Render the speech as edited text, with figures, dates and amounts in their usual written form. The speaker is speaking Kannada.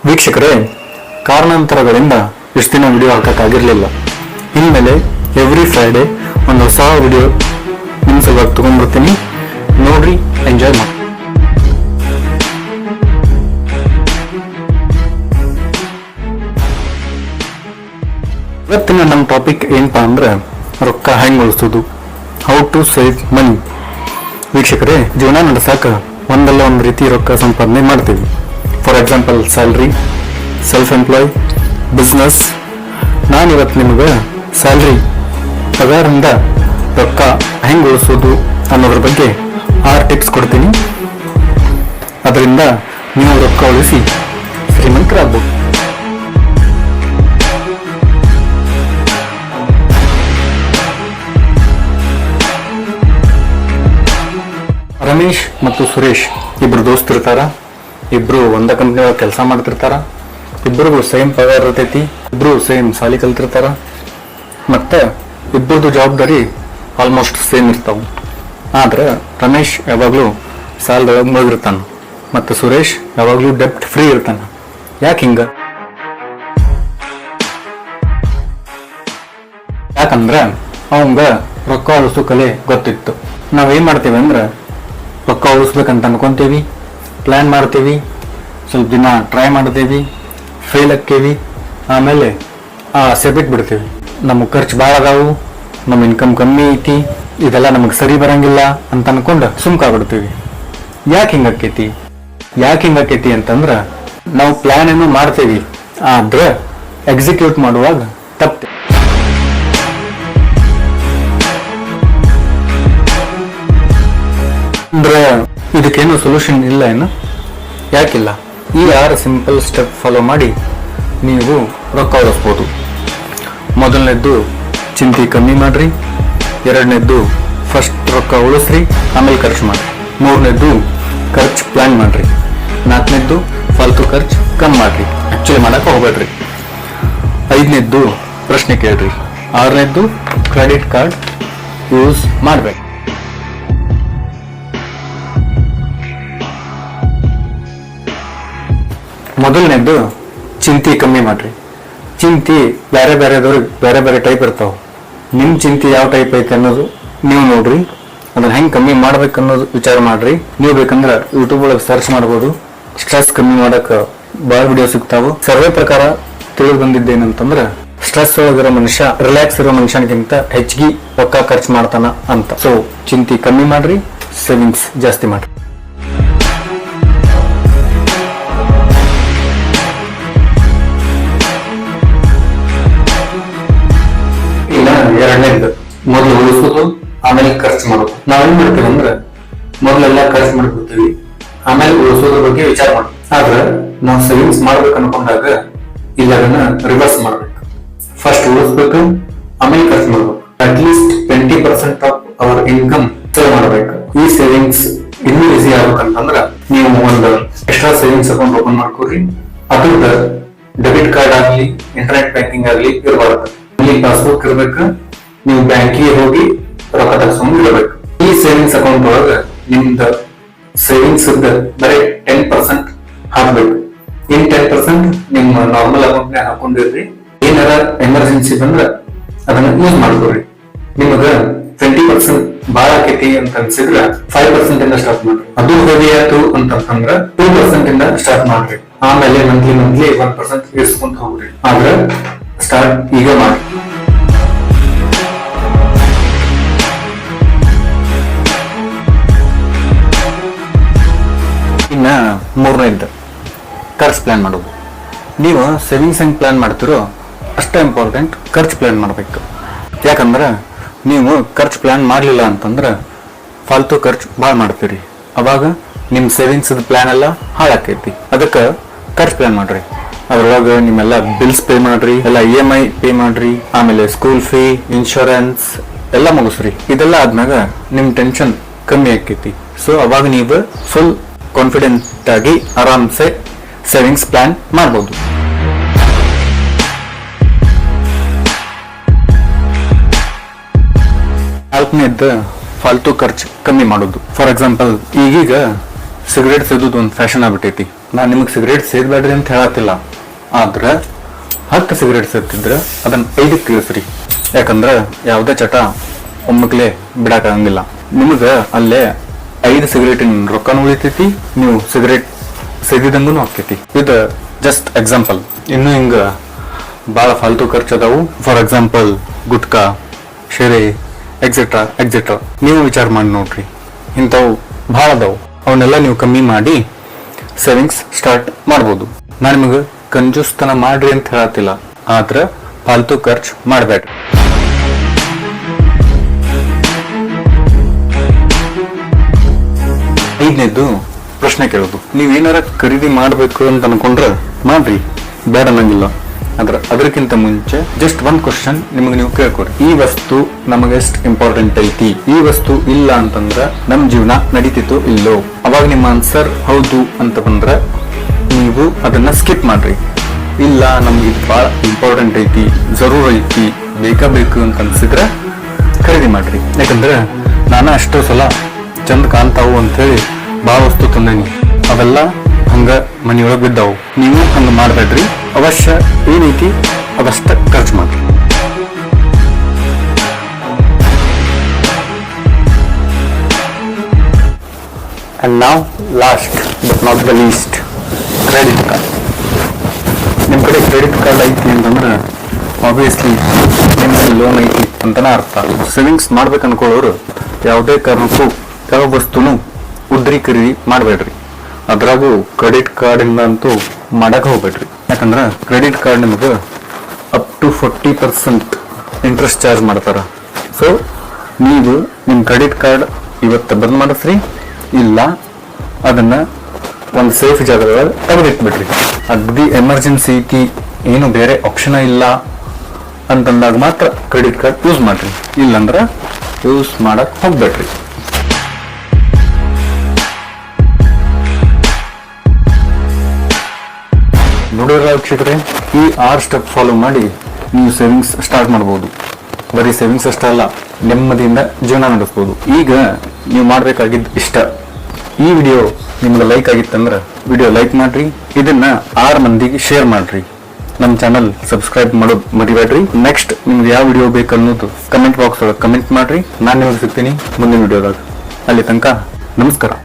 ವೀಕ್ಷಕರೇ, ಕಾರಣಾಂತರಗಳಿಂದ ಇಷ್ಟು ದಿನ ವಿಡಿಯೋ ಹಾಕಕ್ಕಾಗಿರ್ಲಿಲ್ಲ. ಇನ್ಮೇಲೆ ಎವ್ರಿ ಫ್ರೈಡೆ ಒಂದು ಹೊಸ ವಿಡಿಯೋ ನಿಮ್ಮ ಸಲುವಾಗಿ ತಗೊಂಡ್ಬರ್ತೀನಿ. ನೋಡ್ರಿ, ಎಂಜಾಯ್ ಮಾಡಿ. ಇವತ್ತಿನ ನಮ್ಮ ಟಾಪಿಕ್ ಏನಪ್ಪಾ ಅಂದ್ರೆ ರೊಕ್ಕ ಹೆಂಗ್ ಉಳಿಸೋದು, ಹೌ ಟು ಸೇವ್ ಮನಿ. ವೀಕ್ಷಕರೇ, ಜೀವನ ನಡೆಸಾಕ ಒಂದಲ್ಲ ಒಂದು ರೀತಿ ರೊಕ್ಕ ಸಂಪಾದನೆ ಮಾಡ್ತೀವಿ. For example salary, self employ, business. ನಾನಿವತ್ತು ನಿಮಗೆ ಸ್ಯಾಲ್ರಿ, ಪಗಾರದಿಂದ ರೊಕ್ಕ ಹೆಂಗೆ ಉಳಿಸೋದು ಅನ್ನೋದ್ರ ಬಗ್ಗೆ 6 ಟಿಪ್ಸ್ ಕೊಡ್ತೀನಿ. ಅದರಿಂದ ನೀವು ರೊಕ್ಕ ಉಳಿಸಿ ಶ್ರೀಮಂತರಾಗ್ಬೋದು. ರಮೇಶ್ ಮತ್ತು ಸುರೇಶ್ ಇಬ್ರು ದೋಸ್ತಿರ್ತಾರ. ಇಬ್ರು ಒಂದ ಕಂಪ್ನಿ ಕೆಲಸ ಮಾಡ್ತಿರ್ತಾರ. ಇಬ್ಬರಿಗೂ ಸೇಮ್ ಪಗಾರ ಇರ್ತೈತಿ. ಇಬ್ರು ಸೇಮ್ ಸಾಲಿ ಕಲ್ತಿರ್ತಾರ. ಮತ್ತೆ ಇಬ್ಬರದು ಜವಾಬ್ದಾರಿ ಆಲ್ಮೋಸ್ಟ್ ಸೇಮ್ ಇರ್ತಾವ. ಆದ್ರೆ ರಮೇಶ್ ಯಾವಾಗ್ಲೂ ಸಾಲದೊಳಗೆ ಮುಳುಗಿರ್ತಾನ ಮತ್ತು ಸುರೇಶ್ ಯಾವಾಗ್ಲೂ ಡೆಪ್ಟ್ ಫ್ರೀ ಇರ್ತಾನ. ಯಾಕೆ ಹಿಂಗ? ಯಾಕಂದ್ರ ಅವಂಗ ರೊಕ್ಕ ಉಳಿಸೋ ಕಲೆ ಗೊತ್ತಿತ್ತು. ನಾವೇನ್ ಮಾಡ್ತೇವೆ ಅಂದ್ರೆ ರೊಕ್ಕ ಉಳಿಸ್ಬೇಕಂತ ಅನ್ಕೊಂತೀವಿ, ಪ್ಲ್ಯಾನ್ ಮಾಡ್ತೀವಿ, ಸ್ವಲ್ಪ ದಿನ ಟ್ರೈ ಮಾಡ್ತೀವಿ, ಫೇಲ್ ಆಕ್ಕೇವಿ, ಆಮೇಲೆ ಆಸೆ ಬಿಟ್ಬಿಡ್ತೀವಿ. ನಮಗೆ ಖರ್ಚು ಭಾಳ ಅದಾವು, ನಮ್ಮ ಇನ್ಕಮ್ ಕಮ್ಮಿ ಐತಿ, ಇದೆಲ್ಲ ನಮಗೆ ಸರಿ ಬರಂಗಿಲ್ಲ ಅಂತ ಅನ್ಕೊಂಡು ಸುಮ್ಕಾಗ್ಬಿಡ್ತೀವಿ. ಯಾಕೆ ಹಿಂಗಾಕೈತಿ ಅಂತಂದ್ರೆ ನಾವು ಪ್ಲ್ಯಾನ್ ಏನೋ ಮಾಡ್ತೀವಿ, ಆದ್ರೆ ಎಕ್ಸಿಕ್ಯೂಟ್ ಮಾಡುವಾಗ ತಪ್ಪು. ಅಂದ್ರೆ ಇದಕ್ಕೇನು ಸೊಲ್ಯೂಷನ್ ಇಲ್ಲ ಏನು? ಯಾಕಿಲ್ಲ? ಈ 6 ಸಿಂಪಲ್ ಸ್ಟೆಪ್ ಫಾಲೋ ಮಾಡಿ ನೀವು ರೊಕ್ಕ ಉಳಿಸ್ಬೋದು. ಮೊದಲನೇದ್ದು ಚಿಂತೆ ಕಮ್ಮಿ ಮಾಡ್ರಿ. ಎರಡನೇದ್ದು ಫಸ್ಟ್ ರೊಕ್ಕ ಉಳಿಸ್ರಿ, ಆಮೇಲೆ ಖರ್ಚು ಮಾಡ್ರಿ. ಮೂರನೇದ್ದು ಖರ್ಚು ಪ್ಲಾನ್ ಮಾಡ್ರಿ. ನಾಲ್ಕನೇದ್ದು ಫಾಲ್ತು ಖರ್ಚು ಕಮ್ಮಿ ಮಾಡ್ರಿ, ಆಕ್ಚುಲಿ ಮಾಡಕ್ಕೆ ಹೋಗ್ಬೇಡ್ರಿ. ಐದನೇದ್ದು ಪ್ರಶ್ನೆ ಕೇಳ್ರಿ. ಆರನೇದ್ದು ಕ್ರೆಡಿಟ್ ಕಾರ್ಡ್ ಯೂಸ್ ಮಾಡ್ಬೇಕು. ಮೊದಲನೇದ್ದು ಚಿಂತೆ ಕಮ್ಮಿ ಮಾಡ್ರಿ. ಚಿಂತೆ ಬೇರೆದವ್ರಿಗೆ ಬೇರೆ ಟೈಪ್ ಇರ್ತಾವ. ನಿಮ್ ಚಿಂತೆ ಯಾವ ಟೈಪ್ ಐತೆ ಅನ್ನೋದು ನೀವು ನೋಡ್ರಿ. ಅದನ್ನ ಹೆಂಗ್ ಕಮ್ಮಿ ಮಾಡ್ಬೇಕು ಅನ್ನೋದು ವಿಚಾರ ಮಾಡ್ರಿ. ನೀವು ಬೇಕಂದ್ರೆ ಯೂಟ್ಯೂಬ್ ಒಳಗೆ ಸರ್ಚ್ ಮಾಡ್ಬೋದು. ಸ್ಟ್ರೆಸ್ ಕಮ್ಮಿ ಮಾಡಕ್ ಬಾಳ ವಿಡಿಯೋ ಸಿಗ್ತಾವ. ಸರ್ವೆ ಪ್ರಕಾರ ತಿಳಿದು ಬಂದಿದ್ದೇನಂತಂದ್ರ ಸ್ಟ್ರೆಸ್ ಒಳಗಿರೋ ಮನುಷ್ಯ ರಿಲ್ಯಾಕ್ಸ್ ಇರೋ ಮನುಷ್ಯನಿಗಿಂತ ಹೆಚ್ಚಿಗೆ ರೊಕ್ಕ ಖರ್ಚು ಮಾಡ್ತಾನ ಅಂತ. ಸೊ ಚಿಂತೆ ಕಮ್ಮಿ ಮಾಡ್ರಿ, ಸೇವಿಂಗ್ಸ್ ಜಾಸ್ತಿ ಮಾಡ್ರಿ. ಎರಡನೇದು ಮೊದಲು ಉಳಿಸೋದು, ಆಮೇಲೆ ಖರ್ಚು ಮಾಡೋದು. ನಾವೇನ್ ಮಾಡ್ತೀವಿ ಅಂದ್ರೆ ಮೊದಲೆಲ್ಲ ಖರ್ಚು ಮಾಡ್ಬಿಡ್ತೀವಿ, ಆಮೇಲೆ ಉಳಿಸೋದ್ರ ಬಗ್ಗೆ ವಿಚಾರ ಮಾಡ್ತೀವಿ. ಆದ್ರೆ ನಾವು ಸೇವಿಂಗ್ಸ್ ಮಾಡ್ಬೇಕು ಅನ್ಕೊಂಡಾಗ ಇಲ್ಲದನ್ನ ರಿವರ್ಸ್ ಮಾಡ್ಬೇಕು. ಫಸ್ಟ್ ಉಳಿಸ್ಬೇಕು, ಆಮೇಲೆ ಖರ್ಚು ಮಾಡ್ಬೇಕು. At least 20% of our income save ಮಾಡ್ಬೇಕು. ಈ ಸೇವಿಂಗ್ಸ್ ಇನ್ನೂ ಈಸಿ ಆಗ್ಬೇಕಂತಂದ್ರ ನೀವು ಒಂದು ಎಕ್ಸ್ಟ್ರಾ ಸೇವಿಂಗ್ಸ್ ಅಕೌಂಟ್ ಓಪನ್ ಮಾಡ್ಕೊಡ್ರಿ. ಅದ್ರದ್ದು ಡೆಬಿಟ್ ಕಾರ್ಡ್ ಆಗ್ಲಿ, ಇಂಟರ್ನೆಟ್ ಬ್ಯಾಂಕಿಂಗ್ ಆಗ್ಲಿ ಇರಬಾರ್ದು. ಇಲ್ಲಿ ಪಾಸ್ಬುಕ್ ಇರ್ಬೇಕು. ನೀವು ಬ್ಯಾಂಕಿಗೆ ಹೋಗಿ ರೊಕ್ಕ ತರಿಸ್ಕೊಂಡು ಇಡಬೇಕು. ಈ ಸೇವಿಂಗ್ಸ್ ಅಕೌಂಟ್ ಒಳಗ ನಿಮ್ದ ಸೇವಿಂಗ್ಸ್ ಬರೀ 10% ಹಾಕ್ಬೇಕು. ಇನ್ 10% ನಿಮ್ಮ ನಾರ್ಮಲ್ ಅಕೌಂಟ್ ನ್ಯಾಗ ಹಾಕೊಂಡಿರ್ರಿ. ಏನಾರ ಎಮರ್ಜೆನ್ಸಿ ಬಂದ್ರ ಅದನ್ನ ಯೂಸ್ ಮಾಡ್ಕೊಡ್ರಿ. ನಿಮಗ 20% ಬಾಳ ಆಕೈತಿ ಅಂತ ಅನ್ಸಿದ್ರ 5% ಇಂದ ಸ್ಟಾರ್ಟ್ ಮಾಡ್ರಿ. ಅದು ಹೆವಿ ಆಯ್ತು ಅಂತಂದ್ರ 2% ಇಂದ ಸ್ಟಾರ್ಟ್ ಮಾಡ್ರಿ. ಆಮೇಲೆ ಮಂತ್ಲಿ 1% ಇರಿಸ್ಕೊಂತ ಹೋಗ್ರಿ. ಆದ್ರ ಸ್ಟಾರ್ಟ್ ಈಗ ಮಾಡಿ. ಇನ್ನ ಮೂರನೇದು ಖರ್ಚು ಪ್ಲಾನ್ ಮಾಡೋದು. ನೀವು ಸೇವಿಂಗ್ಸ್ ಹೆಂಗ್ ಪ್ಲಾನ್ ಮಾಡ್ತಿರೋ ಅಷ್ಟೇ ಇಂಪಾರ್ಟೆಂಟ್ ಖರ್ಚು ಪ್ಲಾನ್ ಮಾಡ್ಬೇಕು. ಯಾಕಂದ್ರೆ ನೀವು ಖರ್ಚು ಪ್ಲಾನ್ ಮಾಡ್ಲಿಲ್ಲ ಅಂತಂದ್ರೆ ಫಾಲ್ತು ಖರ್ಚು ಭಾಳ ಮಾಡ್ತೀರಿ. ಅವಾಗ ನಿಮ್ ಸೇವಿಂಗ್ಸ್ ಪ್ಲಾನ್ ಎಲ್ಲ ಹಾಳಾಕೈತಿ. ಅದಕ್ಕೆ ಖರ್ಚು ಪ್ಲಾನ್ ಮಾಡ್ರಿ. ಅದ್ರೊಳಗೆ ನಿಮ್ಮೆಲ್ಲ ಬಿಲ್ಸ್ ಪೇ ಮಾಡ್ರಿ, ಎಲ್ಲ EMI ಪೇ ಮಾಡ್ರಿ, ಆಮೇಲೆ ಸ್ಕೂಲ್ ಫೀ, ಇನ್ಶೂರೆನ್ಸ್ ಎಲ್ಲ ಮುಗಿಸ್ರಿ. ಇದೆಲ್ಲ ಆದ್ಮ್ಯಾಗ ನಿಮ್ ಟೆನ್ಷನ್ ಕಮ್ಮಿ ಆಕೈತಿ. ಸೊ ಅವಾಗ ನೀವು ಫುಲ್ ಕಾನ್ಫಿಡೆಂಟ್ ಆಗಿ ಆರಾಮ್ಸೆ ಸೇವಿಂಗ್ಸ್ ಪ್ಲಾನ್ ಮಾಡ್ಬೋದು. ನಾಲ್ಕನೇದ್ದು ಫಾಲ್ತು ಖರ್ಚು ಕಮ್ಮಿ ಮಾಡೋದು. ಫಾರ್ ಎಕ್ಸಾಂಪಲ್, ಈಗೀಗ ಸಿಗರೇಟ್ ಸೇದೋದು ಒಂದು ಫ್ಯಾಷನ್ ಆಗ್ಬಿಟ್ಟೈತಿ. ನಾನು ನಿಮಗೆ ಸಿಗರೇಟ್ ಸೇದಬೇಡ್ರಿ ಅಂತ ಹೇಳತ್ತಿಲ್ಲ, ಆದ್ರೆ 10 ಸಿಗರೇಟ್ ಸೇರ್ತಿದ್ರೆ ಅದನ್ನ 5ಕ್ಕೆ ಇಳಿಸ್ರಿ. ಯಾಕಂದ್ರೆ ಯಾವುದೇ ಚಟ ಒಮ್ಮಕ್ಲೆ ಬಿಡಕ್ಕಾಗಂಗಿಲ್ಲ. ನಿಮಗೆ ಅಲ್ಲೇ 5 ಸಿಗರೇಟಿನ ರೊಕ್ಕನೂ ಉಳಿತೈತಿ, ನೀವು ಸಿಗರೇಟ್ ಸೇದಿದಂಗೂ ಆಕೈತಿ. ಇದು ಜಸ್ಟ್ ಎಕ್ಸಾಂಪಲ್. ಇನ್ನು ಹಿಂಗ ಭಾಳ ಫಾಲ್ತು ಖರ್ಚು ಅದಾವು. ಫಾರ್ ಎಕ್ಸಾಂಪಲ್ ಗುಟ್ಕಾ, ಶೆರೆ, ಎಕ್ಸೆಟ್ರಾ ಎಕ್ಸೆಟ್ರಾ. ನೀವು ವಿಚಾರ ಮಾಡಿ ನೋಡ್ರಿ, ಇಂಥವು ಭಾಳ ಅದಾವು. ಅವನ್ನೆಲ್ಲ ನೀವು ಕಮ್ಮಿ ಮಾಡಿ ಸೇವಿಂಗ್ಸ್ ಸ್ಟಾರ್ಟ್ ಮಾಡ್ಬೋದು. ನಾನು ನಿಮಗೆ ಕಂಜೂಸ್ತನ ಮಾಡ್ರಿ ಅಂತ ಹೇಳತ್ತಿಲ್ಲ, ಆದ್ರೆ ಫಾಲ್ತು ಖರ್ಚು ಮಾಡಬೇಡ್ರಿ. ಐದನೇದು ಪ್ರಶ್ನೆ ಕೇಳೋದು. ನೀವೇನಾರ ಖರೀದಿ ಮಾಡ್ಬೇಕು ಅಂತ ಅನ್ಕೊಂಡ್ರೆ ಮಾಡ್ರಿ, ಬೇಡ ಅನ್ನಂಗಿಲ್ಲ. ಅದಕ್ಕಿಂತ ಮುಂಚೆ ಜಸ್ಟ್ ಒಂದ್ ಕ್ವಶನ್ ನಿಮಗೆ ನೀವು ಕೇಳ್ಕೊಡಿ. ಈ ವಸ್ತು ನಮಗೆ ಎಷ್ಟು ಇಂಪಾರ್ಟೆಂಟ್ ಐತಿ? ಈ ವಸ್ತು ಇಲ್ಲ ಅಂತಂದ್ರ ನಮ್ ಜೀವನ ನಡೀತಿತ್ತು ಇಲ್ಲೋ? ಅವಾಗ ನಿಮ್ಮ ಆನ್ಸರ್ ಹೌದು ಅಂತ ಬಂದ್ರೆ ನೀವು ಅದನ್ನ ಸ್ಕಿಪ್ ಮಾಡ್ರಿ. ಇಲ್ಲ ನಮ್ಗೆ ಇದು ಬಹಳ ಇಂಪಾರ್ಟೆಂಟ್ ಐತಿ, ಜರೂರ್ ಐತಿ, ಬೇಕು ಅಂತ ಅನ್ಸಿದ್ರೆ ಖರೀದಿ ಮಾಡ್ರಿ. ಯಾಕಂದ್ರೆ ನಾನು ಎಷ್ಟೋ ಸಲ ಚಂದ ಕಾಣ್ತಾವು ಅಂತ ಹೇಳಿ ಭಾಳ ವಸ್ತು ತಂದೇನಿ, ಅವೆಲ್ಲ ಹಂಗ ಮನಿಯೊಳಗೆ ಬಿದ್ದಾವು. ನೀವು ಹಂಗ ಮಾಡ್ಬೇಡ್ರಿ. ಅವಶ್ಯ ಏನೈತಿ ಅವಷ್ಟ ಖರ್ಚು ಮಾಡ್ರಿ. ಅಂಡ್ ನಾವ್ last but not the least, credit card. ನಿಮ್ ಕಡೆ ಕ್ರೆಡಿಟ್ ಕಾರ್ಡ್ ಐತಿ ಅಂತಂದ್ರೆ ಆಬ್ವಿಯಸ್ಲಿ ನಿಮ್ಗೆ ಲೋನ್ ಐತಿ ಅಂತಾನೆ ಅರ್ಥ. ಸೇವಿಂಗ್ಸ್ ಮಾಡ್ಬೇಕು ಅನ್ಕೊಳ್ಳೋರು ಯಾವುದೇ ಕಾರಣಕ್ಕೂ ಯಾವ ವಸ್ತುನು ಉದ್ರಿ ಖರೀದಿ ಮಾಡಬೇಡ್ರಿ. ಅದ್ರಾಗೂ ಕ್ರೆಡಿಟ್ ಕಾರ್ಡ್ ಇಂದ ಅಂತೂ ಮಾಡಕ್ ಹೋಗ್ಬೇಡ್ರಿ. ಯಾಕಂದ್ರೆ ಕ್ರೆಡಿಟ್ ಕಾರ್ಡ್ ನಿಮಗೆ ಅಪ್ ಟು 40% ಇಂಟ್ರೆಸ್ಟ್ ಚಾರ್ಜ್ ಮಾಡ್ತಾರ. ಸೊ ನೀವು ನಿಮ್ ಕ್ರೆಡಿಟ್ ಕಾರ್ಡ್ ಇವತ್ತು ಬಂದ್ ಮಾಡಿಸ್ರಿ, ಇಲ್ಲ ಅದನ್ನ ಒಂದು ಸೇಫ್ ಜಾಗದೊಳಗೆ ತೆಗೆದಿಟ್ಬಿಡ್ರಿ. ಅಗ್ದಿ ಎಮರ್ಜೆನ್ಸಿ ಐತಿ, ಏನು ಬೇರೆ ಆಪ್ಷನ್ ಇಲ್ಲ ಅಂತಂದಾಗ ಮಾತ್ರ ಕ್ರೆಡಿಟ್ ಕಾರ್ಡ್ ಯೂಸ್ ಮಾಡ್ರಿ, ಇಲ್ಲಂದ್ರ ಯೂಸ್ ಮಾಡಕ್ ಹೋಗ್ಬೇಡ್ರಿ. ನೋಡಿದ್ರ ವೀಕ್ಷಕರೇ, ಈ 6 ಸ್ಟೆಪ್ ಫಾಲೋ ಮಾಡಿ ನೀವು ಸೇವಿಂಗ್ಸ್ ಸ್ಟಾರ್ಟ್ ಮಾಡಬಹುದು. ಬರೀ ಸೇವಿಂಗ್ಸ್ ಅಷ್ಟೇ ಅಲ್ಲ, ನೆಮ್ಮದಿಯಿಂದ ಜೀವನ ನಡೆಸಬಹುದು. ಈಗ ನೀವು ಮಾಡ್ಬೇಕಾಗಿದ್ದು ಇಷ್ಟ. ಈ ವಿಡಿಯೋ ನಿಮ್ಗೆ ಲೈಕ್ ಆಗಿತ್ತಂದ್ರೆ ವಿಡಿಯೋ ಲೈಕ್ ಮಾಡ್ರಿ, ಇದನ್ನ 6 ಮಂದಿಗೆ ಶೇರ್ ಮಾಡ್ರಿ. ನಮ್ಮ ಚಾನಲ್ ಸಬ್ಸ್ಕ್ರೈಬ್ ಮಾಡೋದು ಮರಿಬೇಡ್ರಿ. ನೆಕ್ಸ್ಟ್ ನಿಮ್ಗೆ ಯಾವ ವಿಡಿಯೋ ಬೇಕು ಅನ್ನೋದು ಕಮೆಂಟ್ ಬಾಕ್ಸ್ ಒಳಗೆ ಕಮೆಂಟ್ ಮಾಡ್ರಿ. ನಾನು ನಿಮಗೆ ಸಿಗ್ತೀನಿ ಮುಂದಿನ ವಿಡಿಯೋದಾಗ. ಅಲ್ಲಿ ತನಕ ನಮಸ್ಕಾರ.